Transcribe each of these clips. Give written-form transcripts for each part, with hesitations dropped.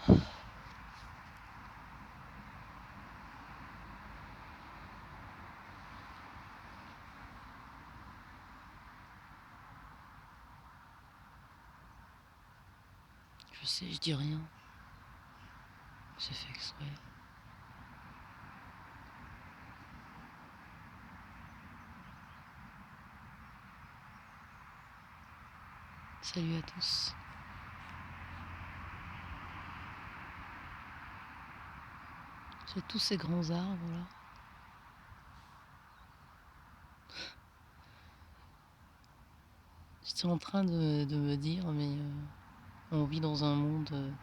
Je sais, je dis rien. C'est fait exprès. Salut à tous. C'est tous ces grands arbres là. J'étais en train de me dire, mais on vit dans un monde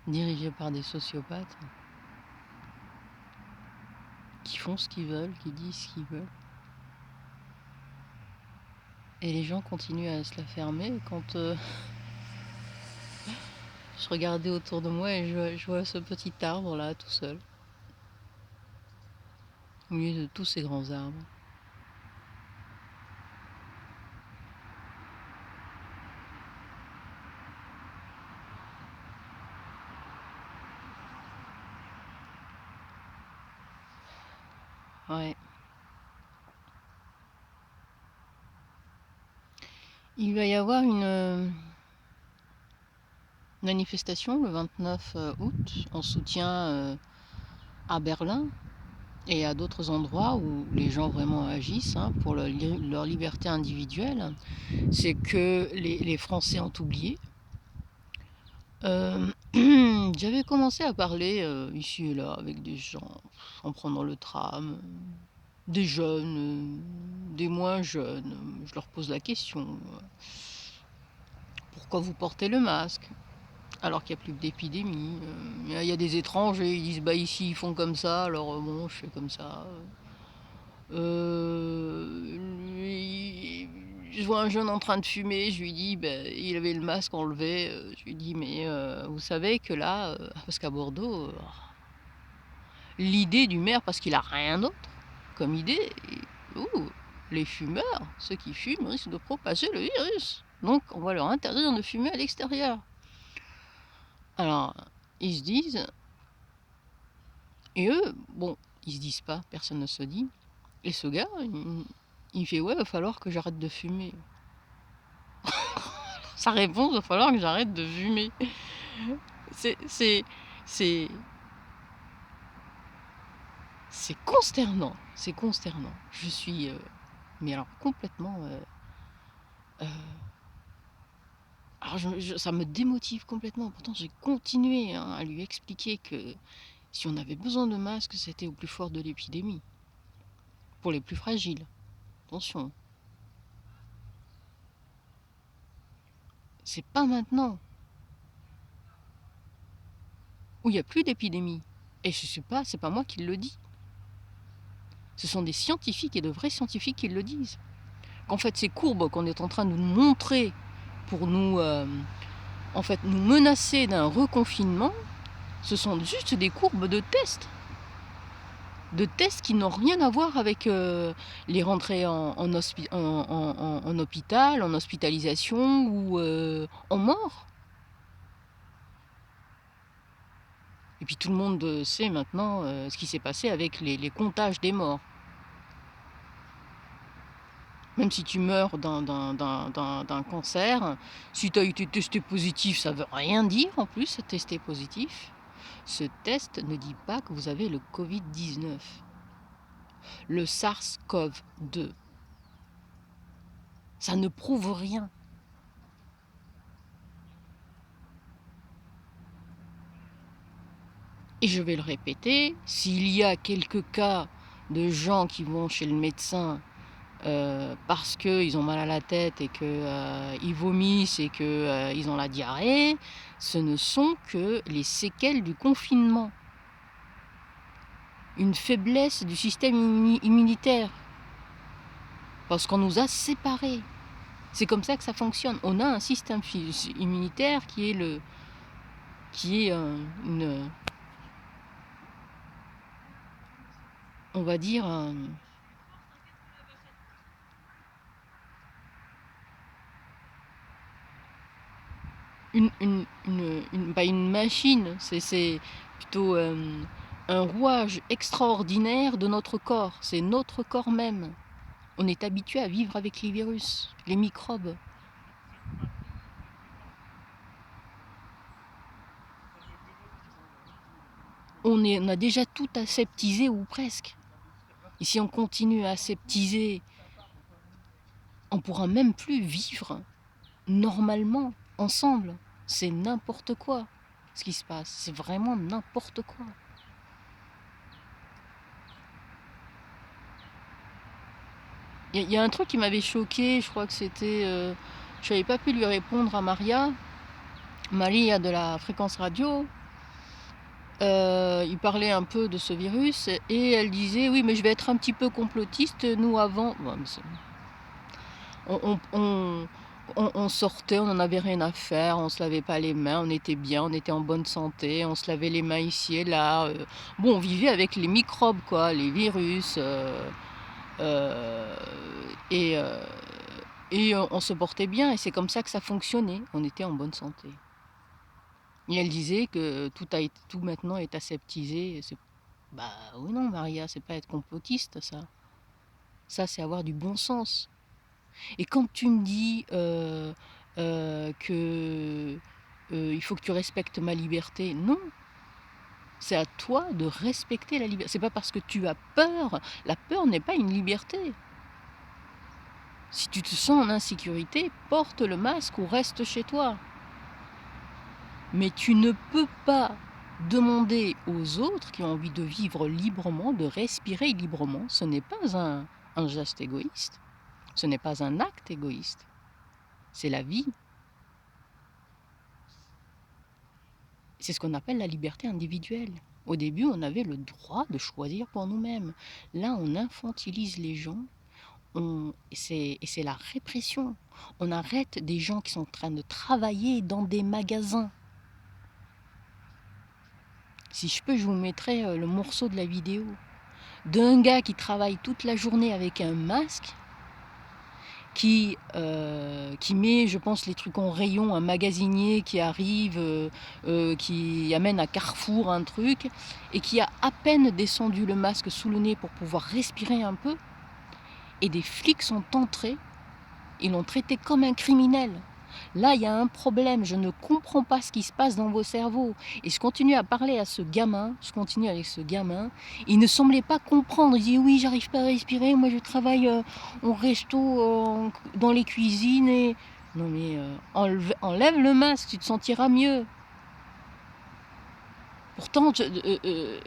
dirigé par des sociopathes qui font ce qu'ils veulent, qui disent ce qu'ils veulent. Et les gens continuent à se la fermer. Et quand je regardais autour de moi et je vois ce petit arbre là tout seul, au milieu de tous ces grands arbres. Ouais. Il va y avoir une manifestation le 29 août en soutien à Berlin et à d'autres endroits où les gens vraiment agissent pour leur liberté individuelle. C'est que les Français ont oublié. J'avais commencé à parler ici et là avec des gens en prenant le tram, des jeunes, des moins jeunes. Je leur pose la question, pourquoi vous portez le masque alors qu'il n'y a plus d'épidémie? Il y a des étrangers, ils disent bah ici ils font comme ça, alors bon je fais comme ça. Je vois un jeune en train de fumer, je lui dis, ben, il avait le masque enlevé, je lui dis, mais vous savez que là, parce qu'à Bordeaux, l'idée du maire, parce qu'il a rien d'autre comme idée, les fumeurs, ceux qui fument, risquent de propager le virus. Donc on va leur interdire de fumer à l'extérieur. Alors, ils se disent, et eux, bon, ils se disent pas, personne ne se dit, et ce gars, il fait, ouais, va falloir que j'arrête de fumer. Sa réponse, va falloir que j'arrête de fumer. C'est consternant, c'est consternant. Je suis, mais alors complètement, alors ça me démotive complètement. Pourtant, j'ai continué à lui expliquer que si on avait besoin de masques, c'était au plus fort de l'épidémie. Pour les plus fragiles. Attention. C'est pas maintenant. Où il n'y a plus d'épidémie. Et je sais pas, c'est pas moi qui le dis. Ce sont des scientifiques et de vrais scientifiques qui le disent. Qu'en fait, ces courbes qu'on est en train de nous montrer pour nous, en fait, nous menacer d'un reconfinement, ce sont juste des courbes de tests. De tests qui n'ont rien à voir avec les rentrées en hôpital, en hospitalisation ou en mort. Et puis tout le monde sait maintenant ce qui s'est passé avec les comptages des morts. Même si tu meurs d'un cancer, si tu as été testé positif, ça ne veut rien dire en plus, testé positif. Ce test ne dit pas que vous avez le Covid-19, le SARS-CoV-2. Ça ne prouve rien. Et je vais le répéter, s'il y a quelques cas de gens qui vont chez le médecin parce qu'ils ont mal à la tête et qu'ils vomissent et qu'ils ont la diarrhée, ce ne sont que les séquelles du confinement. Une faiblesse du système immunitaire. Parce qu'on nous a séparés. C'est comme ça que ça fonctionne. On a un système immunitaire qui est on va dire, pas une machine, c'est plutôt un rouage extraordinaire de notre corps. C'est notre corps même. On est habitué à vivre avec les virus, les microbes. On a déjà tout aseptisé ou presque. Et si on continue à aseptiser, on pourra même plus vivre normalement ensemble. C'est n'importe quoi ce qui se passe. C'est vraiment n'importe quoi. Il y a un truc qui m'avait choqué, je crois que c'était... je n'avais pas pu lui répondre à Maria. Maria de la fréquence radio. Il parlait un peu de ce virus et elle disait oui mais je vais être un petit peu complotiste, nous avant... Bon, on sortait, on n'en avait rien à faire, on se lavait pas les mains, on était bien, on était en bonne santé, on se lavait les mains ici et là. Bon, on vivait avec les microbes, quoi, les virus, et on se portait bien, et c'est comme ça que ça fonctionnait, on était en bonne santé. Et elle disait que tout maintenant est aseptisé. Bah oui non Maria, c'est pas être complotiste ça. Ça c'est avoir du bon sens. Et quand tu me dis que il faut que tu respectes ma liberté, non. C'est à toi de respecter la liberté. C'est pas parce que tu as peur. La peur n'est pas une liberté. Si tu te sens en insécurité, porte le masque ou reste chez toi. Mais tu ne peux pas demander aux autres qui ont envie de vivre librement, de respirer librement. Ce n'est pas un geste égoïste. Ce n'est pas un acte égoïste. C'est la vie. C'est ce qu'on appelle la liberté individuelle. Au début, on avait le droit de choisir pour nous-mêmes. Là, on infantilise les gens. Et c'est la répression. On arrête des gens qui sont en train de travailler dans des magasins. Si je peux, je vous mettrai le morceau de la vidéo d'un gars qui travaille toute la journée avec un masque, qui met, je pense, les trucs en rayon, un magasinier qui arrive, qui amène à Carrefour un truc, et qui a à peine descendu le masque sous le nez pour pouvoir respirer un peu, et des flics sont entrés, ils l'ont traité comme un criminel. Là, il y a un problème, je ne comprends pas ce qui se passe dans vos cerveaux. Et je continue à parler à ce gamin, il ne semblait pas comprendre. Il dit oui, j'arrive pas à respirer, moi je travaille au resto, dans les cuisines. Et... Non mais enlève le masque, tu te sentiras mieux. Pourtant, et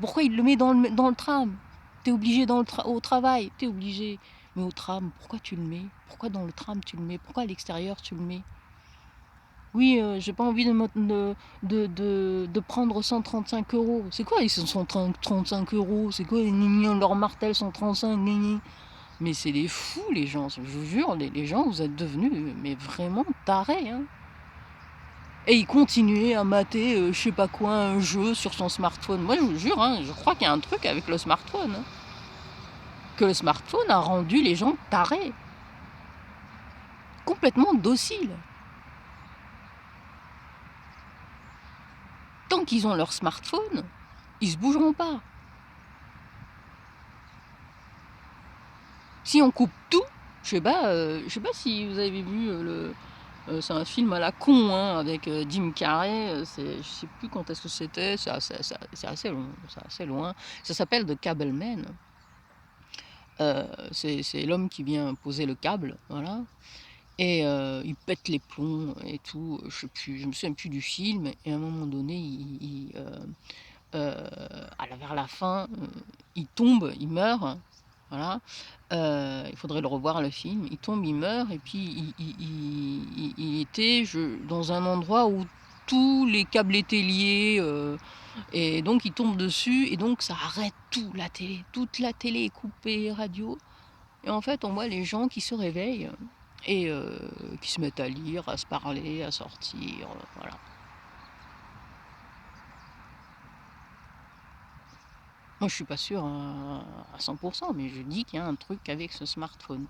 pourquoi il le met dans le tram? T'es obligé au travail, t'es obligé. Mais au tram, pourquoi tu le mets? Pourquoi dans le tram tu le mets? Pourquoi à l'extérieur tu le mets? Oui, j'ai pas envie de prendre 135 €. C'est quoi ils sont 35 €? C'est quoi leur martel 135? Mais c'est des fous les gens, je vous jure, les gens, vous êtes devenus mais vraiment tarés, hein. Et il continuait à mater, je sais pas quoi, un jeu sur son smartphone. Moi je vous jure, hein, je crois qu'il y a un truc avec le smartphone, hein. Que le smartphone a rendu les gens tarés. Complètement dociles. Tant qu'ils ont leur smartphone, ils se bougeront pas. Si on coupe tout, je sais pas si vous avez vu c'est un film à la con, hein, avec Jim Carrey. Je sais plus quand est-ce que c'était. C'est assez long, c'est assez loin. Ça s'appelle The Cable Man. C'est l'homme qui vient poser le câble, voilà. Et il pète les plombs et tout. Je me souviens plus du film. Et à un moment donné, vers la fin, il tombe, il meurt. Voilà. Il faudrait le revoir le film. Il tombe, il meurt, et puis il était dans un endroit où tous les câbles étaient liés, et donc il tombe dessus, et donc ça arrête tout, la télé. Toute la télé est coupée, radio. Et en fait, on voit les gens qui se réveillent et qui se mettent à lire, à se parler, à sortir, voilà. Moi, je suis pas sûre à 100%, mais je dis qu'il y a un truc avec ce smartphone.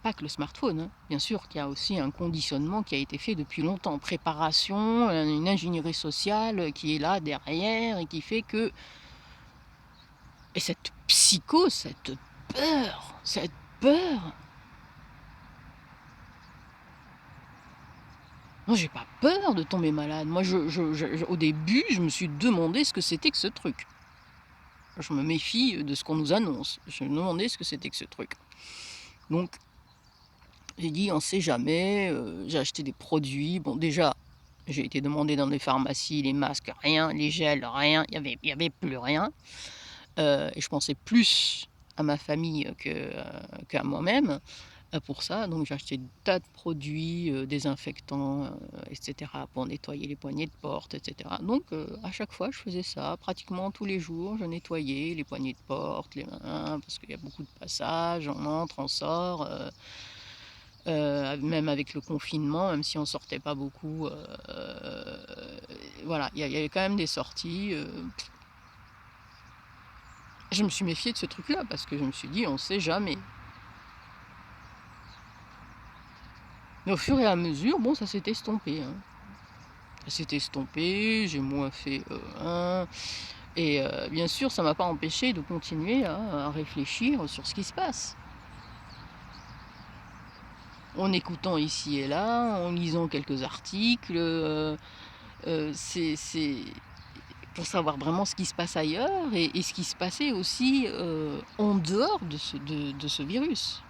pas que le smartphone, hein. Bien sûr qu'il y a aussi un conditionnement qui a été fait depuis longtemps, préparation, une ingénierie sociale qui est là derrière et qui fait que et cette psychose, cette peur. Moi, j'ai pas peur de tomber malade. Moi, au début, je me suis demandé ce que c'était que ce truc. Je me méfie de ce qu'on nous annonce. Je me demandais ce que c'était que ce truc. Donc, j'ai dit, on sait jamais. J'ai acheté des produits. Bon, déjà, j'ai été demandé dans des pharmacies, les masques, rien, les gels, rien. Il y avait plus rien. Et je pensais plus à ma famille qu'à moi-même. Pour ça, donc j'ai acheté des tas de produits, désinfectants, et cetera, pour nettoyer les poignées de porte, et cetera. Donc à chaque fois, je faisais ça, pratiquement tous les jours, je nettoyais les poignées de porte, les mains, parce qu'il y a beaucoup de passages, on entre, on sort, même avec le confinement, même si on sortait pas beaucoup, voilà, il y avait quand même des sorties, je me suis méfiée de ce truc-là parce que je me suis dit: «On sait jamais». Mais au fur et à mesure, bon, ça s'est estompé, hein. Ça s'est estompé, j'ai moins fait, et bien sûr, ça m'a pas empêché de continuer à réfléchir sur ce qui se passe. En écoutant ici et là, en lisant quelques articles, c'est pour savoir vraiment ce qui se passe ailleurs et ce qui se passait aussi, en dehors de ce virus.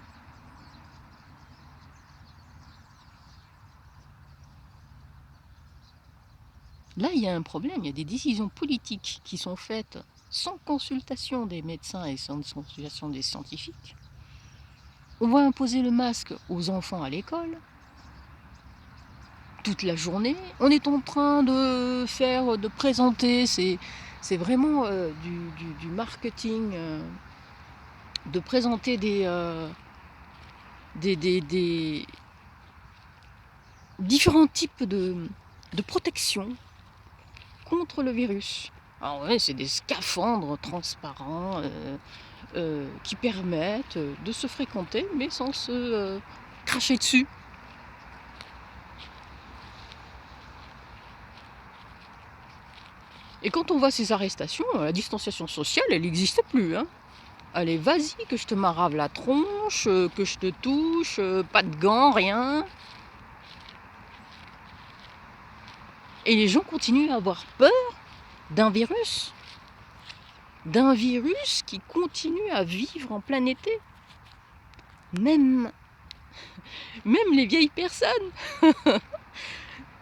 Là, il y a un problème, il y a des décisions politiques qui sont faites sans consultation des médecins et sans consultation des scientifiques. On va imposer le masque aux enfants à l'école, toute la journée. On est en train de présenter, c'est vraiment du marketing, de présenter des différents types de protection contre le virus. Alors ouais, c'est des scaphandres transparents qui permettent de se fréquenter, mais sans se cracher dessus. Et quand on voit ces arrestations, la distanciation sociale, elle n'existe plus, hein. Allez, vas-y, que je te marave la tronche, que je te touche, pas de gants, rien. Et les gens continuent à avoir peur d'un virus. D'un virus qui continue à vivre en plein été. Même, même les vieilles personnes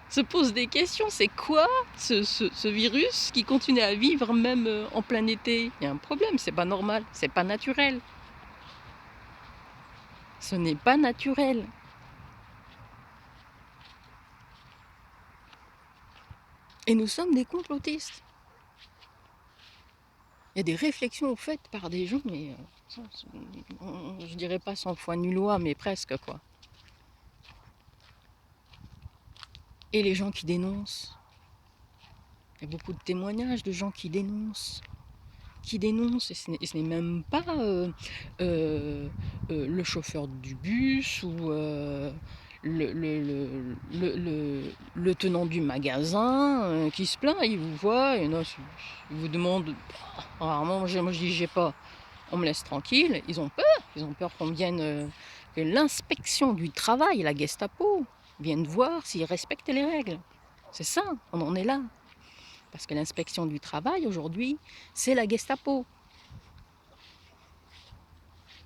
se posent des questions. C'est quoi ce virus qui continue à vivre même en plein été? Il y a un problème, c'est pas normal, c'est pas naturel. Ce n'est pas naturel. Et nous sommes des complotistes. Il y a des réflexions faites par des gens, mais je dirais pas sans foi ni loi, mais presque quoi. Et les gens qui dénoncent. Il y a beaucoup de témoignages de gens qui dénoncent. Et ce n'est même pas le chauffeur du bus ou le tenant du magasin qui se plaint, il vous voit, et non, il vous demande, rarement, moi je dis j'ai pas, on me laisse tranquille, ils ont peur qu'on vienne, que l'inspection du travail, la Gestapo, vienne voir s'ils respectent les règles. C'est ça, on en est là. Parce que l'inspection du travail, aujourd'hui, c'est la Gestapo.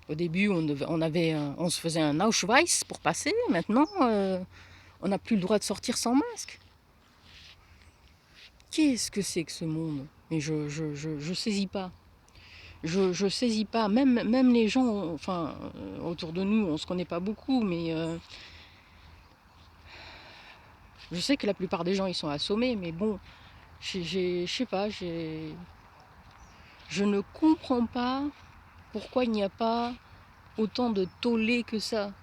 Au début, on se faisait un Auschwitz pour passer. Maintenant, on n'a plus le droit de sortir sans masque. Qu'est-ce que c'est que ce monde? Mais je saisis pas. Je saisis pas. Même les gens, enfin, autour de nous, on se connaît pas beaucoup, mais je sais que la plupart des gens, ils sont assommés. Mais bon, je sais pas, je ne comprends pas pourquoi il n'y a pas autant de tollé que ça.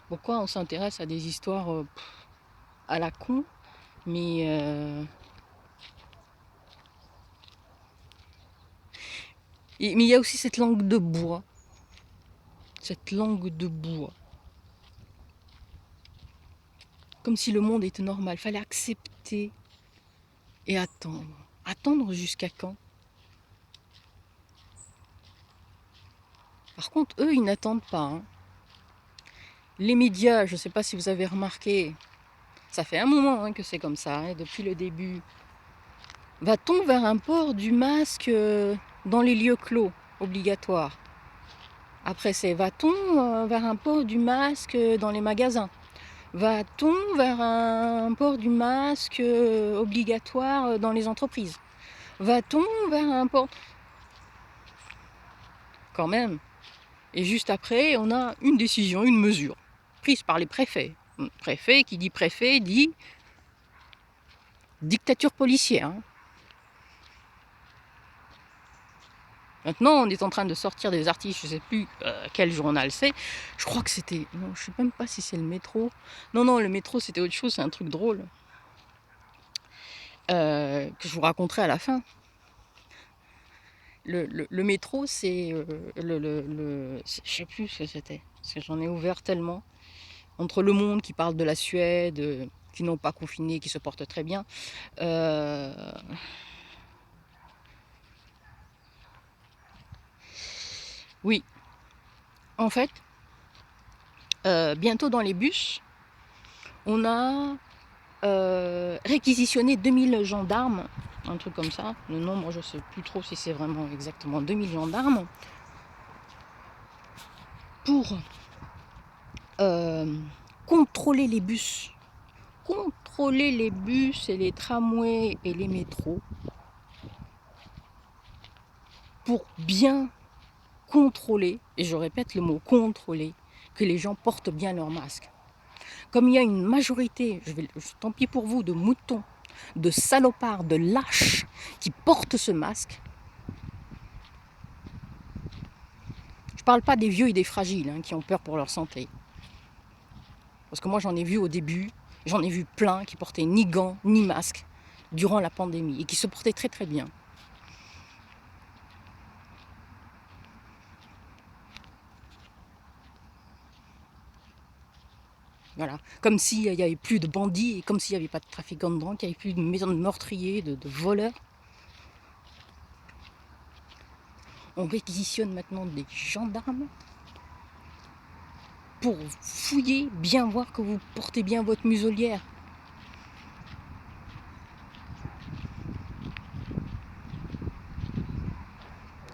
Pourquoi on s'intéresse à des histoires à la con, mais il y a aussi cette langue de bois. cette langue de bois. Comme si le monde était normal. Fallait accepter et attendre. Attendre jusqu'à quand? Par contre, eux, ils n'attendent pas. Hein. Les médias, je ne sais pas si vous avez remarqué, ça fait un moment que c'est comme ça, depuis le début. Va-t-on vers un port du masque dans les lieux clos, obligatoire? Après, c'est va-t-on vers un port du masque dans les magasins? Va-t-on vers un port du masque obligatoire dans les entreprises? Va-t-on vers un port... Quand même. Et juste après, on a une décision, une mesure, prise par les préfets. Préfet, qui dit préfet, dit dictature policière. Hein. Maintenant, on est en train de sortir des articles, je ne sais plus quel journal c'est. Je crois que c'était... Non, je ne sais même pas si c'est le métro. Non, le métro, c'était autre chose, c'est un truc drôle. Que je vous raconterai à la fin. Le métro, c'est... je ne sais plus ce que c'était, parce que j'en ai ouvert tellement. Entre Le Monde qui parle de la Suède, qui n'ont pas confiné, qui se portent très bien. Oui, en fait, bientôt dans les bus, on a réquisitionné 2000 gendarmes, un truc comme ça. Le nombre, je ne sais plus trop si c'est vraiment exactement 2000 gendarmes, pour contrôler les bus. Contrôler les bus et les tramways et les métros. Pour bien contrôler, et je répète le mot contrôler, que les gens portent bien leur masque. Comme il y a une majorité, tant pis pour vous, de moutons, de salopards, de lâches qui portent ce masque. Je ne parle pas des vieux et des fragiles qui ont peur pour leur santé. Parce que moi j'en ai vu au début, j'en ai vu plein qui portaient ni gants ni masque durant la pandémie et qui se portaient très très bien. Voilà. Comme s'il n'y avait plus de bandits, et comme s'il n'y avait pas de trafiquants de drogue, qu'il n'y avait plus de maisons de meurtriers, de voleurs. On réquisitionne maintenant des gendarmes pour fouiller, bien voir que vous portez bien votre muselière.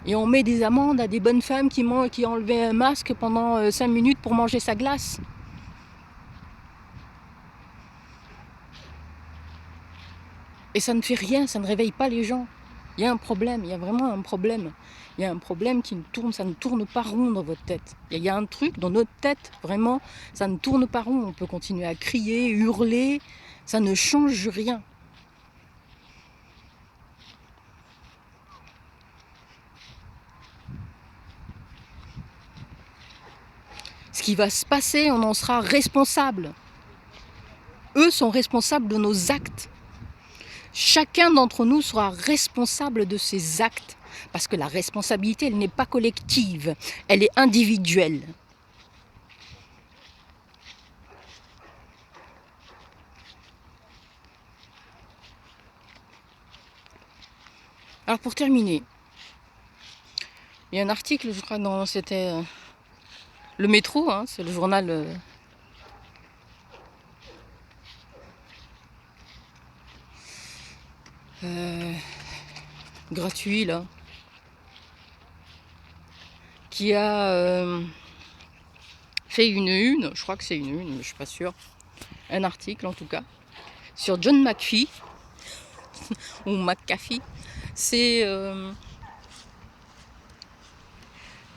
Et on met des amendes à des bonnes femmes qui enlevaient un masque pendant 5 minutes pour manger sa glace. Et ça ne fait rien, ça ne réveille pas les gens. Il y a un problème, il y a vraiment un problème. Il y a un problème qui ne tourne, ça ne tourne pas rond dans votre tête. Il y a un truc dans notre tête, vraiment, ça ne tourne pas rond. On peut continuer à crier, hurler, ça ne change rien. Ce qui va se passer, on en sera responsable. Eux sont responsables de nos actes. Chacun d'entre nous sera responsable de ses actes. Parce que la responsabilité, elle n'est pas collective, elle est individuelle. Alors pour terminer, il y a un article, je crois, c'était Le Métro, c'est le journal gratuit là, qui a fait une, je crois que c'est une, mais je ne suis pas sûre, un article en tout cas, sur John McAfee, ou McAfee. C'est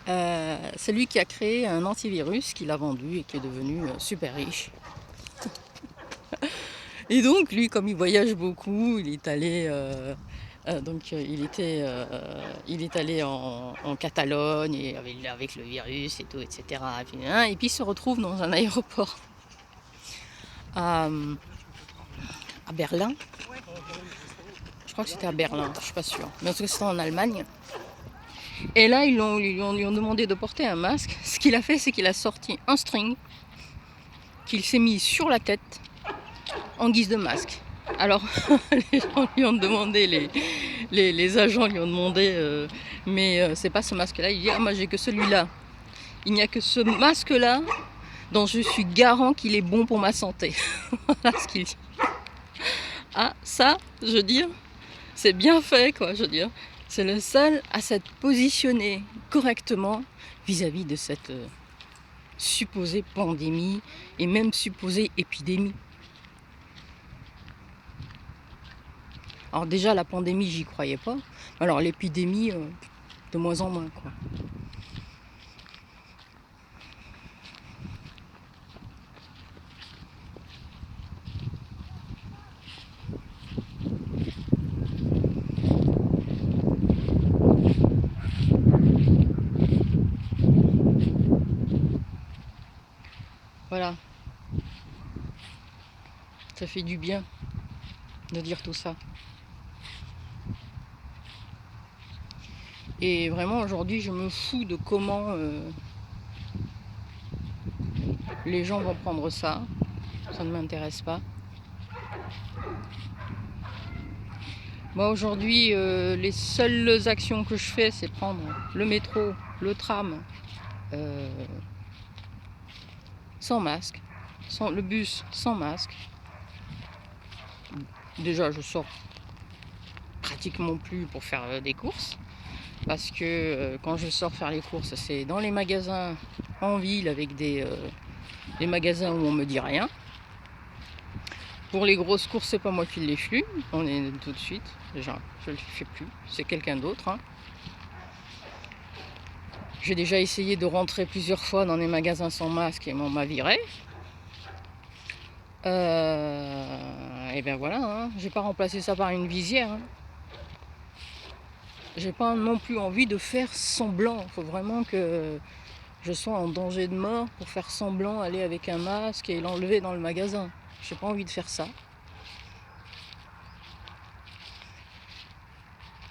celui qui a créé un antivirus qu'il a vendu et qui est devenu super riche. Et donc lui, comme il voyage beaucoup, il est allé il est allé en Catalogne et avec le virus et tout, etc. Et puis il se retrouve dans un aéroport à Berlin. Je crois que c'était à Berlin, je suis pas sûre. Mais en tout cas c'était en Allemagne. Et là, ils lui ont demandé de porter un masque. Ce qu'il a fait, c'est qu'il a sorti un string qu'il s'est mis sur la tête en guise de masque. Alors, les gens lui ont demandé, les agents lui ont demandé, mais c'est pas ce masque-là. Il dit, ah, moi j'ai que celui-là. Il n'y a que ce masque-là dont je suis garant qu'il est bon pour ma santé. Voilà ce qu'il dit. Ah, ça, je veux dire, c'est bien fait, quoi, je veux dire. C'est le seul à s'être positionné correctement vis-à-vis de cette supposée pandémie et même supposée épidémie. Alors déjà, la pandémie, j'y croyais pas. Alors l'épidémie, de moins en moins, quoi. Voilà. Ça fait du bien de dire tout ça. Et vraiment, aujourd'hui, je me fous de comment les gens vont prendre ça. Ça ne m'intéresse pas. Moi, aujourd'hui, les seules actions que je fais, c'est prendre le métro, le tram, sans masque, le bus sans masque. Déjà, je sors pratiquement plus pour faire des courses. Parce que quand je sors faire les courses, c'est dans les magasins en ville avec des magasins où on me dit rien. Pour les grosses courses, c'est pas moi qui les flux, on est tout de suite. Déjà, je le fais plus, c'est quelqu'un d'autre. Hein. J'ai déjà essayé de rentrer plusieurs fois dans des magasins sans masque et on m'a viré. Et ben voilà, hein. J'ai pas remplacé ça par une visière. Hein. J'ai pas non plus envie de faire semblant. Il faut vraiment que je sois en danger de mort pour faire semblant aller avec un masque et l'enlever dans le magasin. J'ai pas envie de faire ça.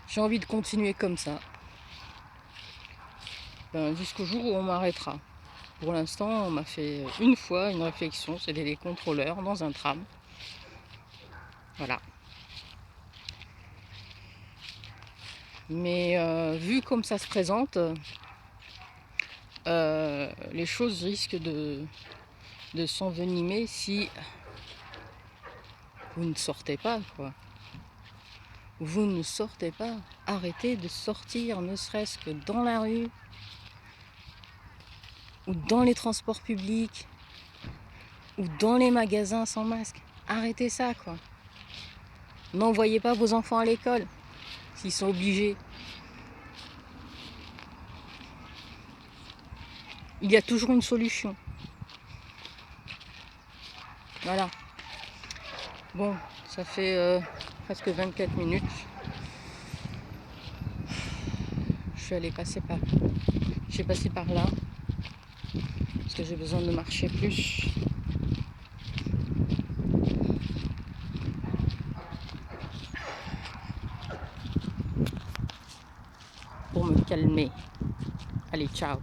J'ai envie de continuer comme ça. Jusqu'au jour où on m'arrêtera. Pour l'instant, on m'a fait une fois une réflexion, c'était des contrôleurs dans un tram. Voilà. Mais vu comme ça se présente, les choses risquent de s'envenimer si vous ne sortez pas, quoi. Vous ne sortez pas. Arrêtez de sortir, ne serait-ce que dans la rue ou dans les transports publics ou dans les magasins sans masque. Arrêtez ça, quoi. N'envoyez pas vos enfants à l'école s'ils sont obligés. Il y a toujours une solution. Voilà. Bon, ça fait presque 24 minutes. J'ai passé par là. Parce que j'ai besoin de marcher plus. Pour me calmer. Allez, ciao.